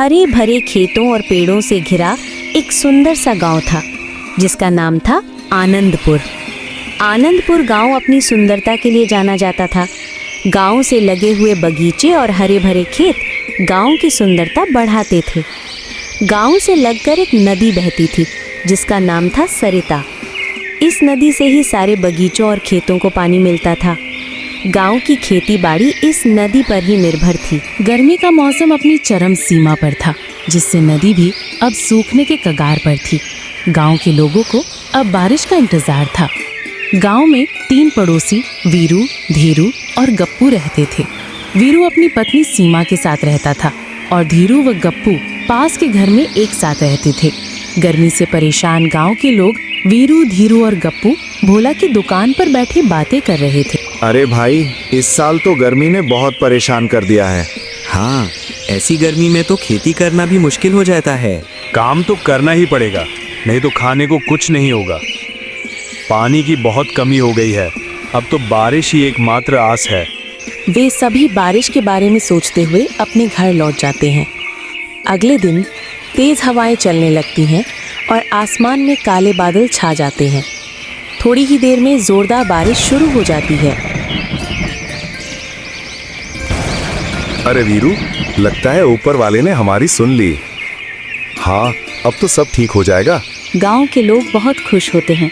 हरे भरे खेतों और पेड़ों से घिरा एक सुंदर सा गांव था जिसका नाम था आनंदपुर। आनंदपुर गांव अपनी सुंदरता के लिए जाना जाता था। गांव से लगे हुए बगीचे और हरे भरे खेत गांव की सुंदरता बढ़ाते थे। गांव से लगकर एक नदी बहती थी जिसका नाम था सरिता। इस नदी से ही सारे बगीचों और खेतों को पानी मिलता था। गांव की खेती बाड़ी इस नदी पर ही निर्भर थी। गर्मी का मौसम अपनी चरम सीमा पर था, जिससे नदी भी अब सूखने के कगार पर थी। गांव के लोगों को अब बारिश का इंतजार था। गांव में 3 पड़ोसी वीरू, धीरू और गप्पू रहते थे। वीरू अपनी पत्नी सीमा के साथ रहता था और धीरू व गप्पू पास के घर में एक साथ रहते थे। गर्मी से परेशान गांव के लोग वीरू, धीरू और गप्पू भोला की दुकान पर बैठे बातें कर रहे थे। अरे भाई, इस साल तो गर्मी ने बहुत परेशान कर दिया है। हाँ, ऐसी गर्मी में तो खेती करना भी मुश्किल हो जाता है। काम तो करना ही पड़ेगा, नहीं तो खाने को कुछ नहीं होगा। पानी की बहुत कमी हो गई है, अब तो बारिश ही एकमात्र आस है। वे सभी बारिश के बारे में सोचते हुए अपने घर लौट जाते हैं। अगले दिन तेज हवाएं चलने लगती हैं और आसमान में काले बादल छा जाते हैं। थोड़ी ही देर में जोरदार बारिश शुरू हो जाती है। अरे वीरू, लगता है ऊपर वाले ने हमारी सुन ली। हाँ, अब तो सब ठीक हो जाएगा। गांव के लोग बहुत खुश होते हैं।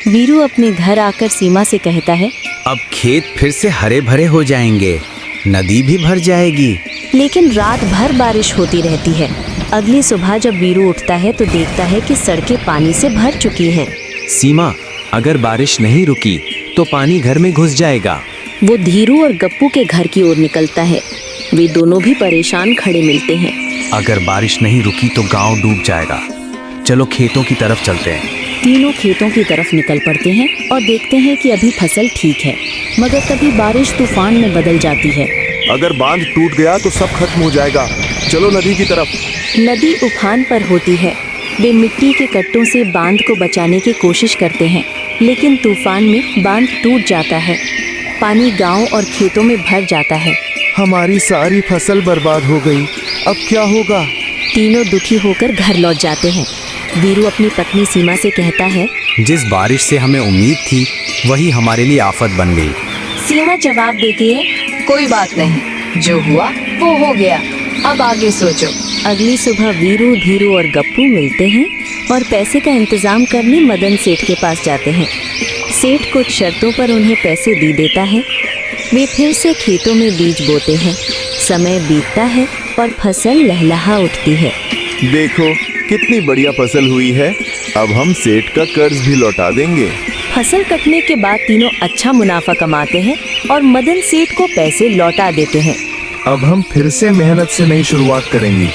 वीरू अपने घर आकर सीमा से कहता है, अब खेत फिर से हरे भरे हो जाएंगे, नदी भी भर जाएगी। लेकिन रात भर बारिश होती रहती है। अगली सुबह जब वीरू उठता है तो देखता है कि सड़कें पानी से भर चुकी हैं। सीमा, अगर बारिश नहीं रुकी तो पानी घर में घुस जाएगा। वो धीरू और गप्पू के घर की ओर निकलता है। वे दोनों भी परेशान खड़े मिलते हैं। अगर बारिश नहीं रुकी तो गांव डूब जाएगा। चलो खेतों की तरफ चलते हैं। तीनों खेतों की तरफ निकल पड़ते हैं और देखते हैं कि अभी फसल ठीक है, मगर तभी बारिश तूफान में बदल जाती है। अगर बांध टूट गया तो सब खत्म हो जाएगा। चलो नदी की तरफ। नदी उफान पर होती है। वे मिट्टी के कट्टों से बांध को बचाने की कोशिश करते हैं, लेकिन तूफान में बांध टूट जाता है। पानी गांव और खेतों में भर जाता है। हमारी सारी फसल बर्बाद हो गई, अब क्या होगा? तीनों दुखी होकर घर लौट जाते हैं। वीरू अपनी पत्नी सीमा से कहता है, जिस बारिश से हमें उम्मीद थी वही हमारे लिए आफत बन गई। सीमा जवाब देती है, कोई बात नहीं, जो हुआ वो हो गया, अब आगे सोचो। अगली सुबह वीरू, धीरू और गप्पू मिलते हैं और पैसे का इंतजाम करने मदन सेठ के पास जाते हैं। सेठ कुछ शर्तों पर उन्हें पैसे दे देता है। वे फिर से खेतों में बीज बोते हैं। समय बीतता है और फसल लहलहा उठती है। देखो कितनी बढ़िया फसल हुई है, अब हम सेठ का कर्ज भी लौटा देंगे। फसल कटने के बाद तीनों अच्छा मुनाफा कमाते हैं और मदन सेठ को पैसे लौटा देते हैं। अब हम फिर से मेहनत से नई शुरुआत करेंगे।